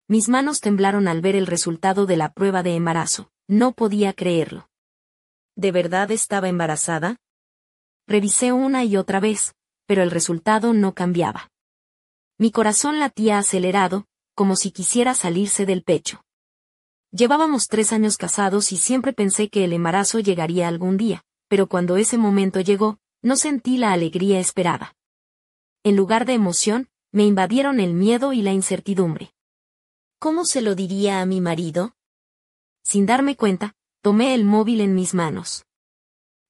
Mis manos temblaron al ver el resultado de la prueba de embarazo. No podía creerlo. ¿De verdad estaba embarazada? Revisé una y otra vez, pero el resultado no cambiaba. Mi corazón latía acelerado, como si quisiera salirse del pecho. Llevábamos 3 años casados y siempre pensé que el embarazo llegaría algún día, pero cuando ese momento llegó, no sentí la alegría esperada. En lugar de emoción, me invadieron el miedo y la incertidumbre. ¿Cómo se lo diría a mi marido? Sin darme cuenta, tomé el móvil en mis manos.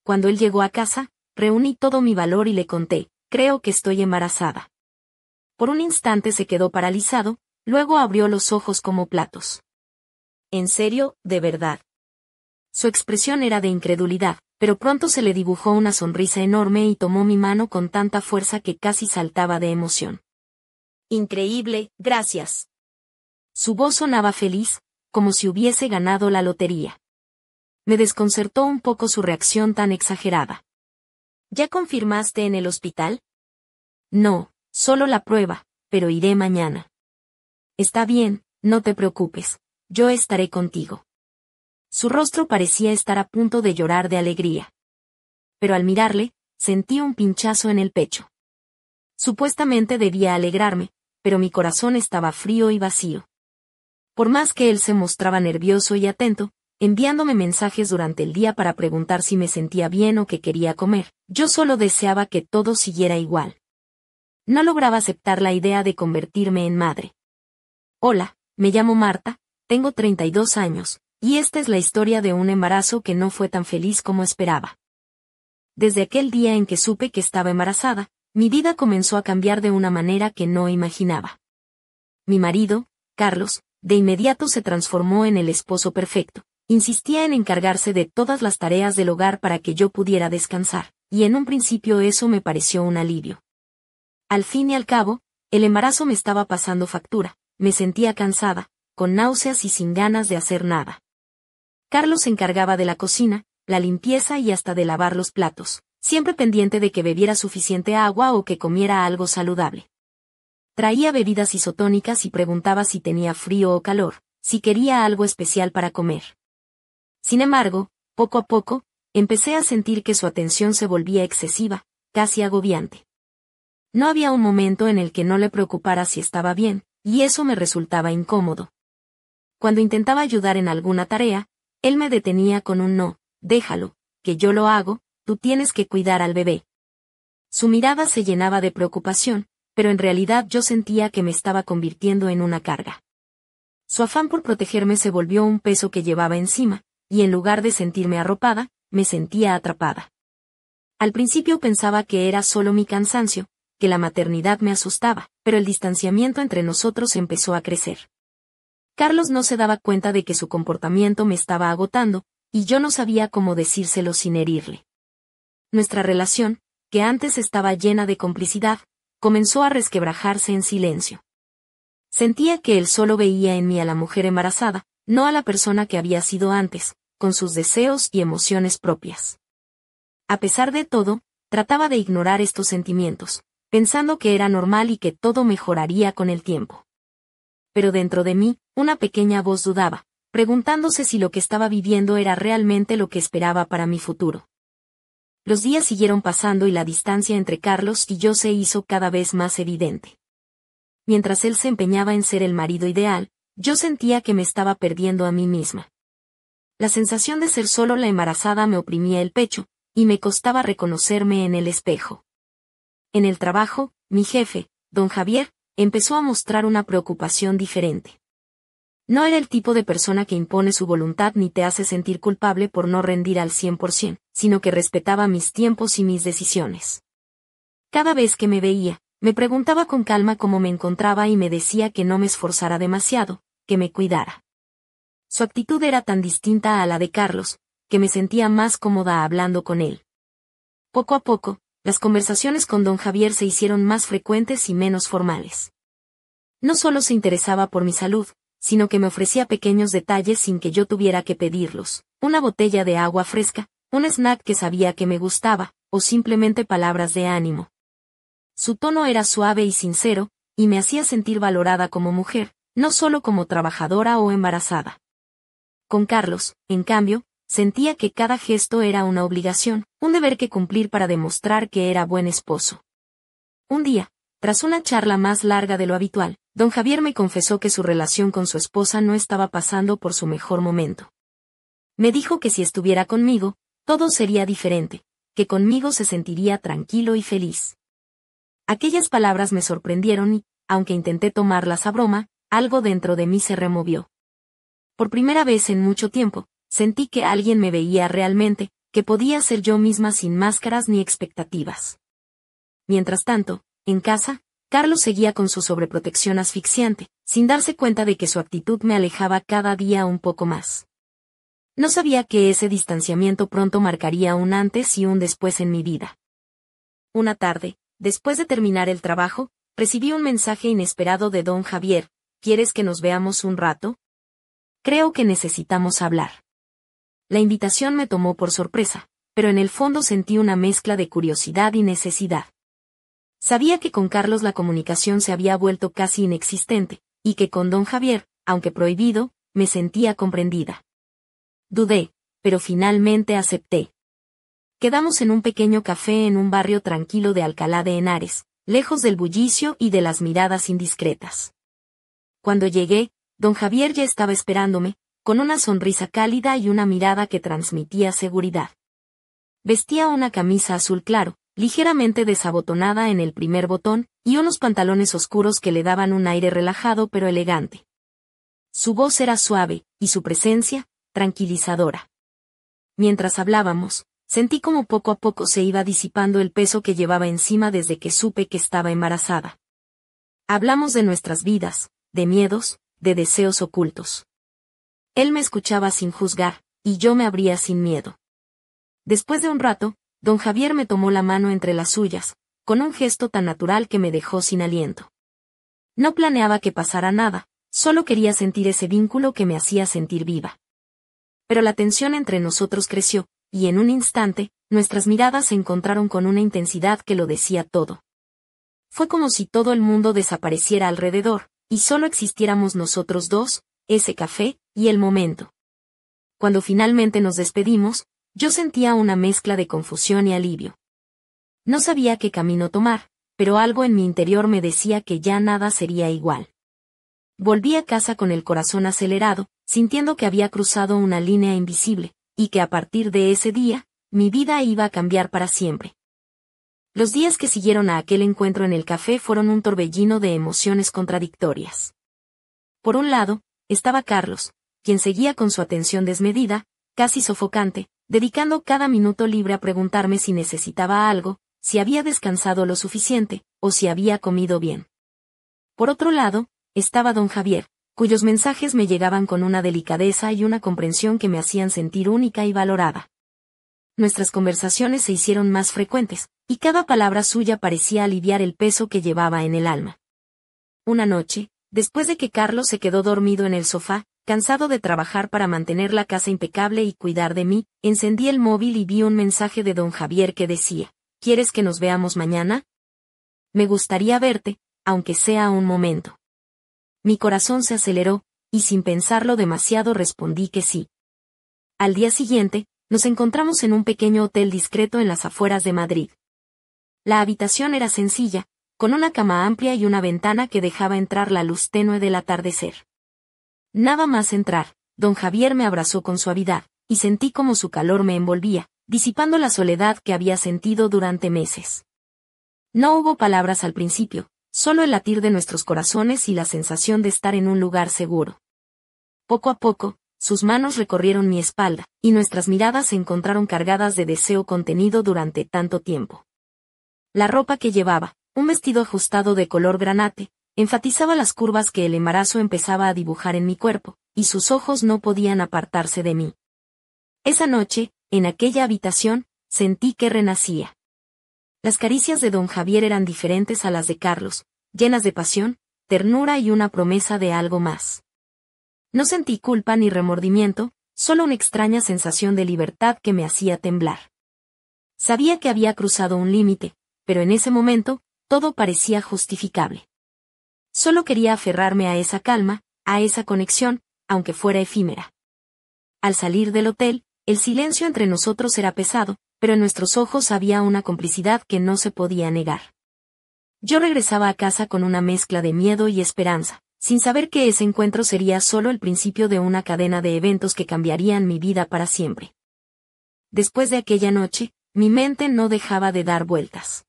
Cuando él llegó a casa, reuní todo mi valor y le conté, creo que estoy embarazada. Por un instante se quedó paralizado, luego abrió los ojos como platos. ¿En serio, de verdad? Su expresión era de incredulidad, pero pronto se le dibujó una sonrisa enorme y tomó mi mano con tanta fuerza que casi saltaba de emoción. Increíble, gracias. Su voz sonaba feliz, como si hubiese ganado la lotería. Me desconcertó un poco su reacción tan exagerada. ¿Ya confirmaste en el hospital? No, solo la prueba, pero iré mañana. Está bien, no te preocupes, yo estaré contigo. Su rostro parecía estar a punto de llorar de alegría. Pero al mirarle, sentí un pinchazo en el pecho. Supuestamente debía alegrarme, pero mi corazón estaba frío y vacío. Por más que él se mostraba nervioso y atento, enviándome mensajes durante el día para preguntar si me sentía bien o qué quería comer, yo solo deseaba que todo siguiera igual. No lograba aceptar la idea de convertirme en madre. Hola, me llamo Marta, tengo 32 años, y esta es la historia de un embarazo que no fue tan feliz como esperaba. Desde aquel día en que supe que estaba embarazada, mi vida comenzó a cambiar de una manera que no imaginaba. Mi marido, Carlos, de inmediato se transformó en el esposo perfecto. Insistía en encargarse de todas las tareas del hogar para que yo pudiera descansar, y en un principio eso me pareció un alivio. Al fin y al cabo, el embarazo me estaba pasando factura, me sentía cansada, con náuseas y sin ganas de hacer nada. Carlos se encargaba de la cocina, la limpieza y hasta de lavar los platos, siempre pendiente de que bebiera suficiente agua o que comiera algo saludable. Traía bebidas isotónicas y preguntaba si tenía frío o calor, si quería algo especial para comer. Sin embargo, poco a poco, empecé a sentir que su atención se volvía excesiva, casi agobiante. No había un momento en el que no le preocupara si estaba bien, y eso me resultaba incómodo. Cuando intentaba ayudar en alguna tarea, él me detenía con un no, déjalo, que yo lo hago, tú tienes que cuidar al bebé. Su mirada se llenaba de preocupación, pero en realidad yo sentía que me estaba convirtiendo en una carga. Su afán por protegerme se volvió un peso que llevaba encima, y en lugar de sentirme arropada, me sentía atrapada. Al principio pensaba que era solo mi cansancio, que la maternidad me asustaba, pero el distanciamiento entre nosotros empezó a crecer. Carlos no se daba cuenta de que su comportamiento me estaba agotando, y yo no sabía cómo decírselo sin herirle. Nuestra relación, que antes estaba llena de complicidad, comenzó a resquebrajarse en silencio. Sentía que él solo veía en mí a la mujer embarazada, no a la persona que había sido antes, con sus deseos y emociones propias. A pesar de todo, trataba de ignorar estos sentimientos, pensando que era normal y que todo mejoraría con el tiempo. Pero dentro de mí, una pequeña voz dudaba, preguntándose si lo que estaba viviendo era realmente lo que esperaba para mi futuro. Los días siguieron pasando y la distancia entre Carlos y yo se hizo cada vez más evidente. Mientras él se empeñaba en ser el marido ideal, yo sentía que me estaba perdiendo a mí misma. La sensación de ser solo la embarazada me oprimía el pecho, y me costaba reconocerme en el espejo. En el trabajo, mi jefe, don Javier, empezó a mostrar una preocupación diferente. No era el tipo de persona que impone su voluntad ni te hace sentir culpable por no rendir al 100%, sino que respetaba mis tiempos y mis decisiones. Cada vez que me veía, me preguntaba con calma cómo me encontraba y me decía que no me esforzara demasiado, que me cuidara. Su actitud era tan distinta a la de Carlos, que me sentía más cómoda hablando con él. Poco a poco, las conversaciones con don Javier se hicieron más frecuentes y menos formales. No solo se interesaba por mi salud, sino que me ofrecía pequeños detalles sin que yo tuviera que pedirlos, una botella de agua fresca, un snack que sabía que me gustaba, o simplemente palabras de ánimo. Su tono era suave y sincero, y me hacía sentir valorada como mujer, no solo como trabajadora o embarazada. Con Carlos, en cambio, sentía que cada gesto era una obligación, un deber que cumplir para demostrar que era buen esposo. Un día, tras una charla más larga de lo habitual, don Javier me confesó que su relación con su esposa no estaba pasando por su mejor momento. Me dijo que si estuviera conmigo, todo sería diferente, que conmigo se sentiría tranquilo y feliz. Aquellas palabras me sorprendieron y, aunque intenté tomarlas a broma, algo dentro de mí se removió. Por primera vez en mucho tiempo, sentí que alguien me veía realmente, que podía ser yo misma sin máscaras ni expectativas. Mientras tanto, en casa, Carlos seguía con su sobreprotección asfixiante, sin darse cuenta de que su actitud me alejaba cada día un poco más. No sabía que ese distanciamiento pronto marcaría un antes y un después en mi vida. Una tarde, después de terminar el trabajo, recibí un mensaje inesperado de don Javier: ¿quieres que nos veamos un rato? Creo que necesitamos hablar. La invitación me tomó por sorpresa, pero en el fondo sentí una mezcla de curiosidad y necesidad. Sabía que con Carlos la comunicación se había vuelto casi inexistente, y que con don Javier, aunque prohibido, me sentía comprendida. Dudé, pero finalmente acepté. Quedamos en un pequeño café en un barrio tranquilo de Alcalá de Henares, lejos del bullicio y de las miradas indiscretas. Cuando llegué, don Javier ya estaba esperándome, con una sonrisa cálida y una mirada que transmitía seguridad. Vestía una camisa azul claro, ligeramente desabotonada en el primer botón, y unos pantalones oscuros que le daban un aire relajado pero elegante. Su voz era suave, y su presencia, tranquilizadora. Mientras hablábamos, sentí como poco a poco se iba disipando el peso que llevaba encima desde que supe que estaba embarazada. Hablamos de nuestras vidas, de miedos, de deseos ocultos. Él me escuchaba sin juzgar, y yo me abría sin miedo. Después de un rato, don Javier me tomó la mano entre las suyas, con un gesto tan natural que me dejó sin aliento. No planeaba que pasara nada, solo quería sentir ese vínculo que me hacía sentir viva. Pero la tensión entre nosotros creció, y en un instante, nuestras miradas se encontraron con una intensidad que lo decía todo. Fue como si todo el mundo desapareciera alrededor, y solo existiéramos nosotros dos, ese café, y el momento. Cuando finalmente nos despedimos, yo sentía una mezcla de confusión y alivio. No sabía qué camino tomar, pero algo en mi interior me decía que ya nada sería igual. Volví a casa con el corazón acelerado, sintiendo que había cruzado una línea invisible, y que a partir de ese día, mi vida iba a cambiar para siempre. Los días que siguieron a aquel encuentro en el café fueron un torbellino de emociones contradictorias. Por un lado, estaba Carlos, quien seguía con su atención desmedida, casi sofocante, dedicando cada minuto libre a preguntarme si necesitaba algo, si había descansado lo suficiente, o si había comido bien. Por otro lado, estaba don Javier, cuyos mensajes me llegaban con una delicadeza y una comprensión que me hacían sentir única y valorada. Nuestras conversaciones se hicieron más frecuentes, y cada palabra suya parecía aliviar el peso que llevaba en el alma. Una noche, después de que Carlos se quedó dormido en el sofá, cansado de trabajar para mantener la casa impecable y cuidar de mí, encendí el móvil y vi un mensaje de don Javier que decía: ¿quieres que nos veamos mañana? Me gustaría verte, aunque sea un momento. Mi corazón se aceleró, y sin pensarlo demasiado respondí que sí. Al día siguiente, nos encontramos en un pequeño hotel discreto en las afueras de Madrid. La habitación era sencilla, con una cama amplia y una ventana que dejaba entrar la luz tenue del atardecer. Nada más entrar, don Javier me abrazó con suavidad, y sentí como su calor me envolvía, disipando la soledad que había sentido durante meses. No hubo palabras al principio, solo el latir de nuestros corazones y la sensación de estar en un lugar seguro. Poco a poco, sus manos recorrieron mi espalda, y nuestras miradas se encontraron cargadas de deseo contenido durante tanto tiempo. La ropa que llevaba, un vestido ajustado de color granate, enfatizaba las curvas que el embarazo empezaba a dibujar en mi cuerpo, y sus ojos no podían apartarse de mí. Esa noche, en aquella habitación, sentí que renacía. Las caricias de don Javier eran diferentes a las de Carlos, llenas de pasión, ternura y una promesa de algo más. No sentí culpa ni remordimiento, solo una extraña sensación de libertad que me hacía temblar. Sabía que había cruzado un límite, pero en ese momento, todo parecía justificable. Solo quería aferrarme a esa calma, a esa conexión, aunque fuera efímera. Al salir del hotel, el silencio entre nosotros era pesado, pero en nuestros ojos había una complicidad que no se podía negar. Yo regresaba a casa con una mezcla de miedo y esperanza, sin saber que ese encuentro sería solo el principio de una cadena de eventos que cambiarían mi vida para siempre. Después de aquella noche, mi mente no dejaba de dar vueltas.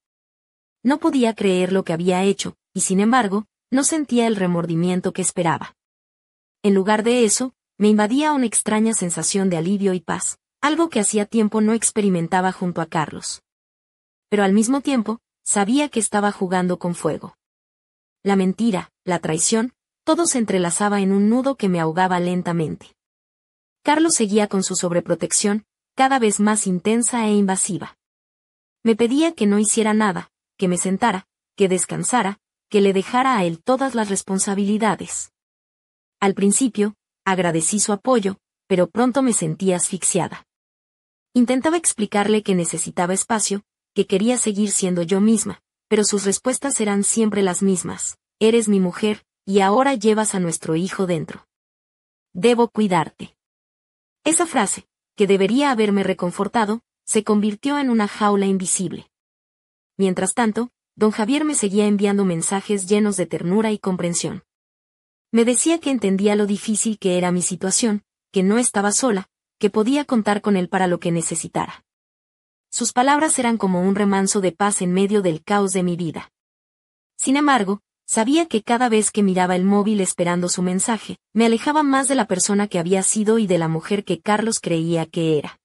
No podía creer lo que había hecho, y sin embargo, no sentía el remordimiento que esperaba. En lugar de eso, me invadía una extraña sensación de alivio y paz, algo que hacía tiempo no experimentaba junto a Carlos. Pero al mismo tiempo, sabía que estaba jugando con fuego. La mentira, la traición, todo se entrelazaba en un nudo que me ahogaba lentamente. Carlos seguía con su sobreprotección, cada vez más intensa e invasiva. Me pedía que no hiciera nada, que me sentara, que descansara, que le dejara a él todas las responsabilidades. Al principio, agradecí su apoyo, pero pronto me sentí asfixiada. Intentaba explicarle que necesitaba espacio, que quería seguir siendo yo misma, pero sus respuestas eran siempre las mismas. Eres mi mujer, y ahora llevas a nuestro hijo dentro. Debo cuidarte. Esa frase, que debería haberme reconfortado, se convirtió en una jaula invisible. Mientras tanto, don Javier me seguía enviando mensajes llenos de ternura y comprensión. Me decía que entendía lo difícil que era mi situación, que no estaba sola, que podía contar con él para lo que necesitara. Sus palabras eran como un remanso de paz en medio del caos de mi vida. Sin embargo, sabía que cada vez que miraba el móvil esperando su mensaje, me alejaba más de la persona que había sido y de la mujer que Carlos creía que era.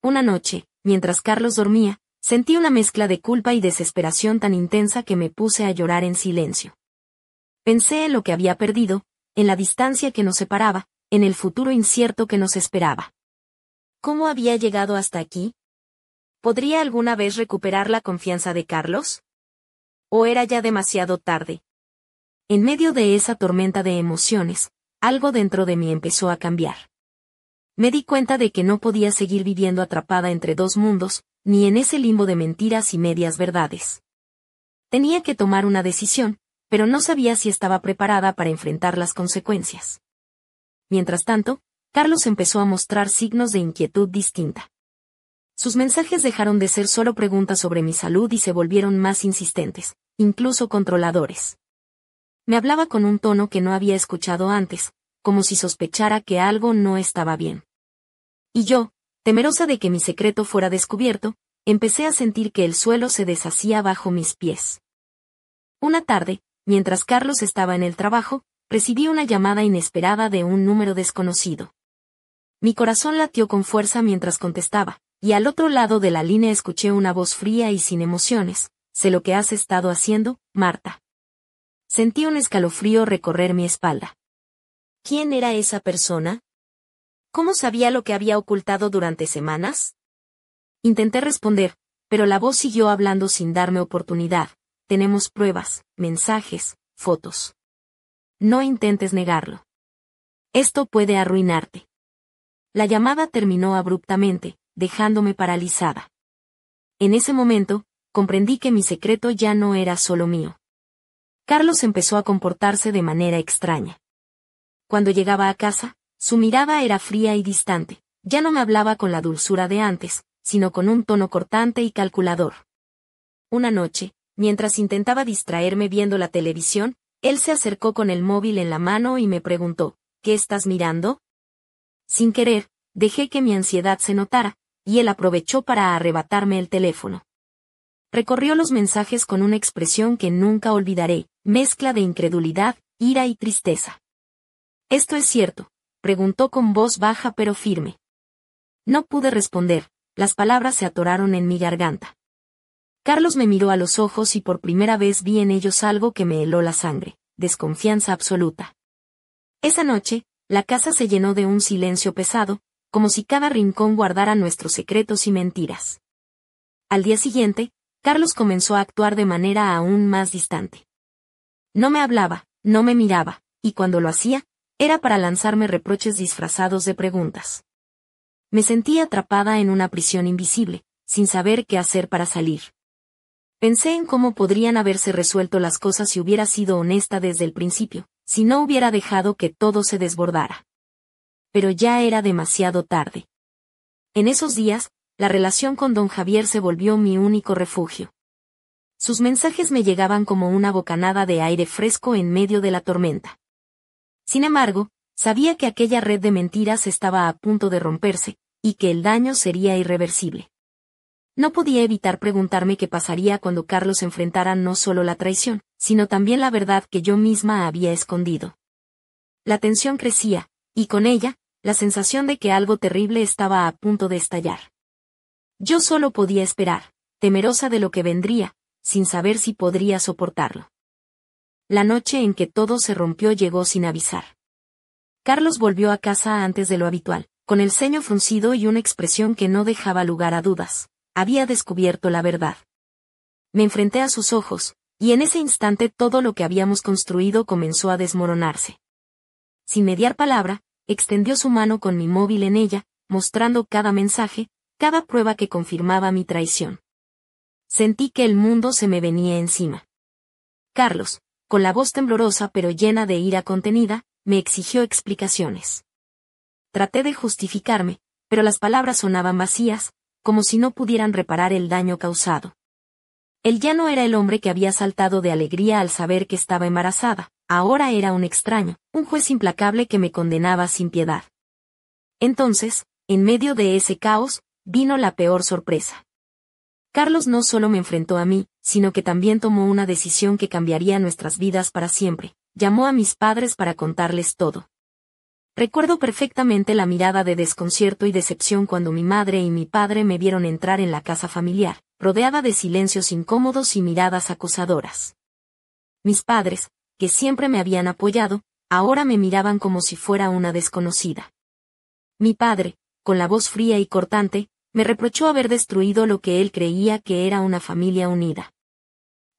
Una noche, mientras Carlos dormía, sentí una mezcla de culpa y desesperación tan intensa que me puse a llorar en silencio. Pensé en lo que había perdido, en la distancia que nos separaba, en el futuro incierto que nos esperaba. ¿Cómo había llegado hasta aquí? ¿Podría alguna vez recuperar la confianza de Carlos? ¿O era ya demasiado tarde? En medio de esa tormenta de emociones, algo dentro de mí empezó a cambiar. Me di cuenta de que no podía seguir viviendo atrapada entre dos mundos, ni en ese limbo de mentiras y medias verdades. Tenía que tomar una decisión, pero no sabía si estaba preparada para enfrentar las consecuencias. Mientras tanto, Carlos empezó a mostrar signos de inquietud distinta. Sus mensajes dejaron de ser solo preguntas sobre mi salud y se volvieron más insistentes, incluso controladores. Me hablaba con un tono que no había escuchado antes, como si sospechara que algo no estaba bien. Y yo, temerosa de que mi secreto fuera descubierto, empecé a sentir que el suelo se deshacía bajo mis pies. Una tarde, mientras Carlos estaba en el trabajo, recibí una llamada inesperada de un número desconocido. Mi corazón latió con fuerza mientras contestaba, y al otro lado de la línea escuché una voz fría y sin emociones. Sé lo que has estado haciendo, Marta. Sentí un escalofrío recorrer mi espalda. ¿Quién era esa persona? ¿Cómo sabía lo que había ocultado durante semanas? Intenté responder, pero la voz siguió hablando sin darme oportunidad. Tenemos pruebas, mensajes, fotos. No intentes negarlo. Esto puede arruinarte. La llamada terminó abruptamente, dejándome paralizada. En ese momento, comprendí que mi secreto ya no era solo mío. Carlos empezó a comportarse de manera extraña. Cuando llegaba a casa, su mirada era fría y distante, ya no me hablaba con la dulzura de antes, sino con un tono cortante y calculador. Una noche, mientras intentaba distraerme viendo la televisión, él se acercó con el móvil en la mano y me preguntó, ¿qué estás mirando? Sin querer, dejé que mi ansiedad se notara, y él aprovechó para arrebatarme el teléfono. Recorrió los mensajes con una expresión que nunca olvidaré, mezcla de incredulidad, ira y tristeza. ¿Esto es cierto?, preguntó con voz baja pero firme. No pude responder, las palabras se atoraron en mi garganta. Carlos me miró a los ojos y por primera vez vi en ellos algo que me heló la sangre, desconfianza absoluta. Esa noche, la casa se llenó de un silencio pesado, como si cada rincón guardara nuestros secretos y mentiras. Al día siguiente, Carlos comenzó a actuar de manera aún más distante. No me hablaba, no me miraba, y cuando lo hacía, era para lanzarme reproches disfrazados de preguntas. Me sentía atrapada en una prisión invisible, sin saber qué hacer para salir. Pensé en cómo podrían haberse resuelto las cosas si hubiera sido honesta desde el principio, si no hubiera dejado que todo se desbordara. Pero ya era demasiado tarde. En esos días, la relación con don Javier se volvió mi único refugio. Sus mensajes me llegaban como una bocanada de aire fresco en medio de la tormenta. Sin embargo, sabía que aquella red de mentiras estaba a punto de romperse, y que el daño sería irreversible. No podía evitar preguntarme qué pasaría cuando Carlos enfrentara no solo la traición, sino también la verdad que yo misma había escondido. La tensión crecía, y con ella, la sensación de que algo terrible estaba a punto de estallar. Yo solo podía esperar, temerosa de lo que vendría, sin saber si podría soportarlo. La noche en que todo se rompió llegó sin avisar. Carlos volvió a casa antes de lo habitual, con el ceño fruncido y una expresión que no dejaba lugar a dudas. Había descubierto la verdad. Me enfrenté a sus ojos, y en ese instante todo lo que habíamos construido comenzó a desmoronarse. Sin mediar palabra, extendió su mano con mi móvil en ella, mostrando cada mensaje, cada prueba que confirmaba mi traición. Sentí que el mundo se me venía encima. Carlos, con la voz temblorosa pero llena de ira contenida, me exigió explicaciones. Traté de justificarme, pero las palabras sonaban vacías, como si no pudieran reparar el daño causado. Él ya no era el hombre que había saltado de alegría al saber que estaba embarazada, ahora era un extraño, un juez implacable que me condenaba sin piedad. Entonces, en medio de ese caos, vino la peor sorpresa. Carlos no solo me enfrentó a mí, sino que también tomó una decisión que cambiaría nuestras vidas para siempre. Llamó a mis padres para contarles todo. Recuerdo perfectamente la mirada de desconcierto y decepción cuando mi madre y mi padre me vieron entrar en la casa familiar, rodeada de silencios incómodos y miradas acusadoras. Mis padres, que siempre me habían apoyado, ahora me miraban como si fuera una desconocida. Mi padre, con la voz fría y cortante, me reprochó haber destruido lo que él creía que era una familia unida.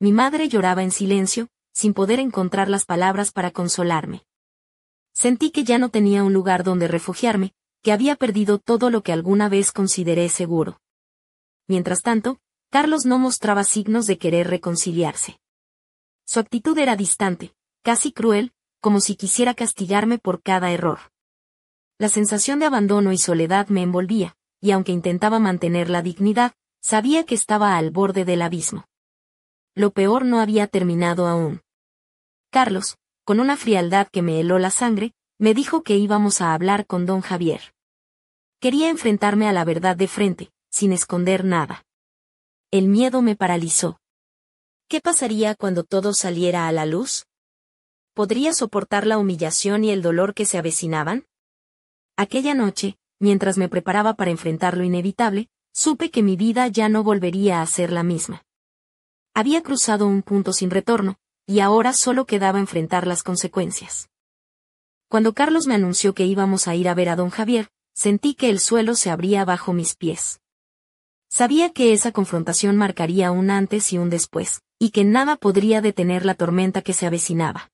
Mi madre lloraba en silencio, sin poder encontrar las palabras para consolarme. Sentí que ya no tenía un lugar donde refugiarme, que había perdido todo lo que alguna vez consideré seguro. Mientras tanto, Carlos no mostraba signos de querer reconciliarse. Su actitud era distante, casi cruel, como si quisiera castigarme por cada error. La sensación de abandono y soledad me envolvía, y aunque intentaba mantener la dignidad, sabía que estaba al borde del abismo. Lo peor no había terminado aún. Carlos, con una frialdad que me heló la sangre, me dijo que íbamos a hablar con don Javier. Quería enfrentarme a la verdad de frente, sin esconder nada. El miedo me paralizó. ¿Qué pasaría cuando todo saliera a la luz? ¿Podría soportar la humillación y el dolor que se avecinaban? Aquella noche, mientras me preparaba para enfrentar lo inevitable, supe que mi vida ya no volvería a ser la misma. Había cruzado un punto sin retorno, y ahora solo quedaba enfrentar las consecuencias. Cuando Carlos me anunció que íbamos a ir a ver a don Javier, sentí que el suelo se abría bajo mis pies. Sabía que esa confrontación marcaría un antes y un después, y que nada podría detener la tormenta que se avecinaba.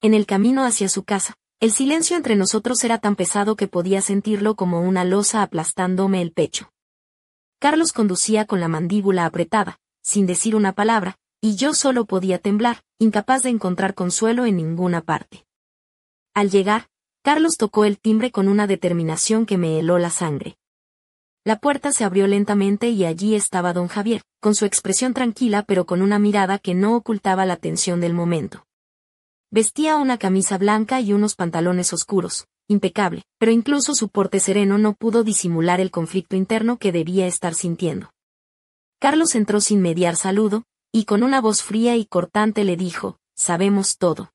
En el camino hacia su casa, el silencio entre nosotros era tan pesado que podía sentirlo como una losa aplastándome el pecho. Carlos conducía con la mandíbula apretada, sin decir una palabra, y yo solo podía temblar, incapaz de encontrar consuelo en ninguna parte. Al llegar, Carlos tocó el timbre con una determinación que me heló la sangre. La puerta se abrió lentamente y allí estaba don Javier, con su expresión tranquila pero con una mirada que no ocultaba la tensión del momento. Vestía una camisa blanca y unos pantalones oscuros, impecable, pero incluso su porte sereno no pudo disimular el conflicto interno que debía estar sintiendo. Carlos entró sin mediar saludo, y con una voz fría y cortante le dijo: «Sabemos todo.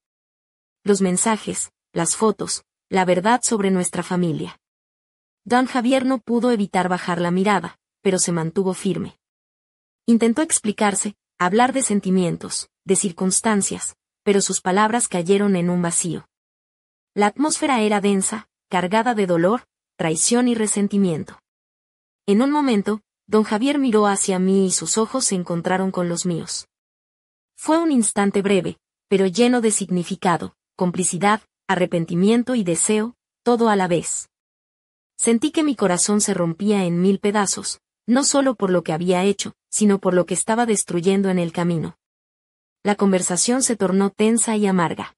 Los mensajes, las fotos, la verdad sobre nuestra familia». Don Javier no pudo evitar bajar la mirada, pero se mantuvo firme. Intentó explicarse, hablar de sentimientos, de circunstancias, pero sus palabras cayeron en un vacío. La atmósfera era densa, cargada de dolor, traición y resentimiento. En un momento, don Javier miró hacia mí y sus ojos se encontraron con los míos. Fue un instante breve, pero lleno de significado, complicidad, arrepentimiento y deseo, todo a la vez. Sentí que mi corazón se rompía en 1000 pedazos, no solo por lo que había hecho, sino por lo que estaba destruyendo en el camino. La conversación se tornó tensa y amarga.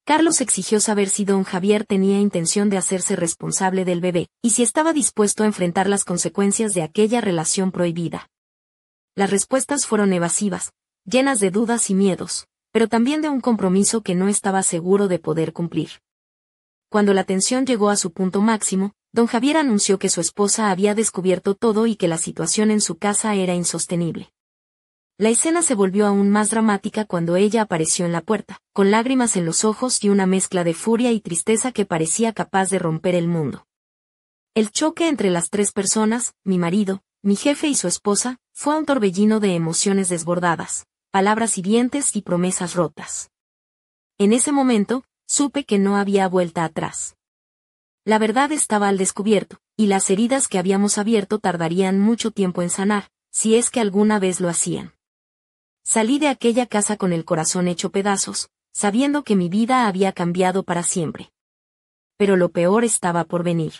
Carlos exigió saber si don Javier tenía intención de hacerse responsable del bebé, y si estaba dispuesto a enfrentar las consecuencias de aquella relación prohibida. Las respuestas fueron evasivas, llenas de dudas y miedos, pero también de un compromiso que no estaba seguro de poder cumplir. Cuando la tensión llegó a su punto máximo, don Javier anunció que su esposa había descubierto todo y que la situación en su casa era insostenible. La escena se volvió aún más dramática cuando ella apareció en la puerta, con lágrimas en los ojos y una mezcla de furia y tristeza que parecía capaz de romper el mundo. El choque entre las tres personas, mi marido, mi jefe y su esposa, fue un torbellino de emociones desbordadas, palabras hirientes y promesas rotas. En ese momento, supe que no había vuelta atrás. La verdad estaba al descubierto, y las heridas que habíamos abierto tardarían mucho tiempo en sanar, si es que alguna vez lo hacían. Salí de aquella casa con el corazón hecho pedazos, sabiendo que mi vida había cambiado para siempre. Pero lo peor estaba por venir.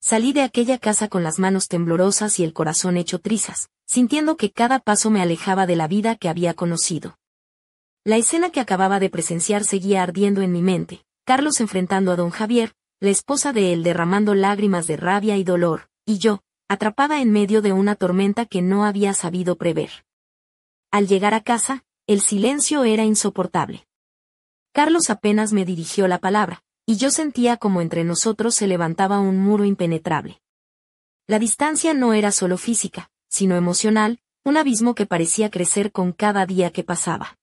Salí de aquella casa con las manos temblorosas y el corazón hecho trizas, sintiendo que cada paso me alejaba de la vida que había conocido. La escena que acababa de presenciar seguía ardiendo en mi mente, Carlos enfrentando a don Javier, la esposa de él derramando lágrimas de rabia y dolor, y yo, atrapada en medio de una tormenta que no había sabido prever. Al llegar a casa, el silencio era insoportable. Carlos apenas me dirigió la palabra, y yo sentía como entre nosotros se levantaba un muro impenetrable. La distancia no era solo física, sino emocional, un abismo que parecía crecer con cada día que pasaba.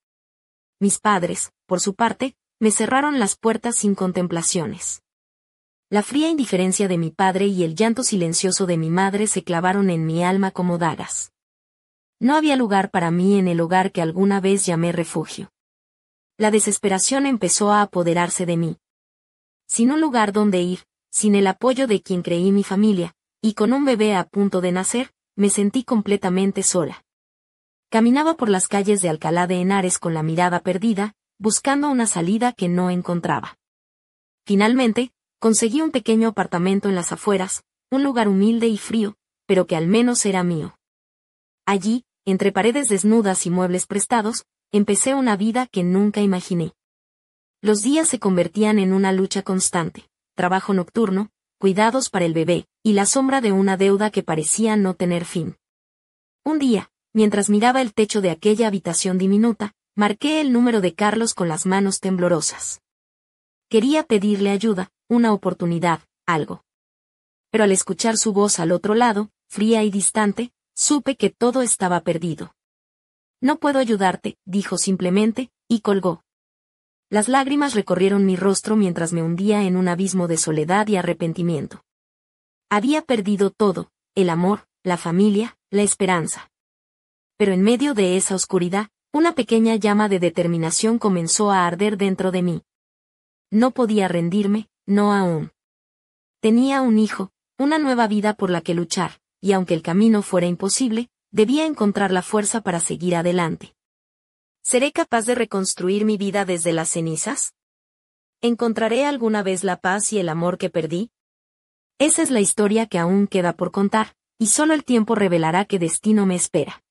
Mis padres, por su parte, me cerraron las puertas sin contemplaciones. La fría indiferencia de mi padre y el llanto silencioso de mi madre se clavaron en mi alma como dagas. No había lugar para mí en el hogar que alguna vez llamé refugio. La desesperación empezó a apoderarse de mí. Sin un lugar donde ir, sin el apoyo de quien creí mi familia, y con un bebé a punto de nacer, me sentí completamente sola. Caminaba por las calles de Alcalá de Henares con la mirada perdida, buscando una salida que no encontraba. Finalmente, conseguí un pequeño apartamento en las afueras, un lugar humilde y frío, pero que al menos era mío. Allí, entre paredes desnudas y muebles prestados, empecé una vida que nunca imaginé. Los días se convertían en una lucha constante, trabajo nocturno, cuidados para el bebé, y la sombra de una deuda que parecía no tener fin. Un día, mientras miraba el techo de aquella habitación diminuta, marqué el número de Carlos con las manos temblorosas. Quería pedirle ayuda, una oportunidad, algo. Pero al escuchar su voz al otro lado, fría y distante, supe que todo estaba perdido. No puedo ayudarte, dijo simplemente, y colgó. Las lágrimas recorrieron mi rostro mientras me hundía en un abismo de soledad y arrepentimiento. Había perdido todo, el amor, la familia, la esperanza. Pero en medio de esa oscuridad, una pequeña llama de determinación comenzó a arder dentro de mí. No podía rendirme, no aún. Tenía un hijo, una nueva vida por la que luchar, y aunque el camino fuera imposible, debía encontrar la fuerza para seguir adelante. ¿Seré capaz de reconstruir mi vida desde las cenizas? ¿Encontraré alguna vez la paz y el amor que perdí? Esa es la historia que aún queda por contar, y solo el tiempo revelará qué destino me espera.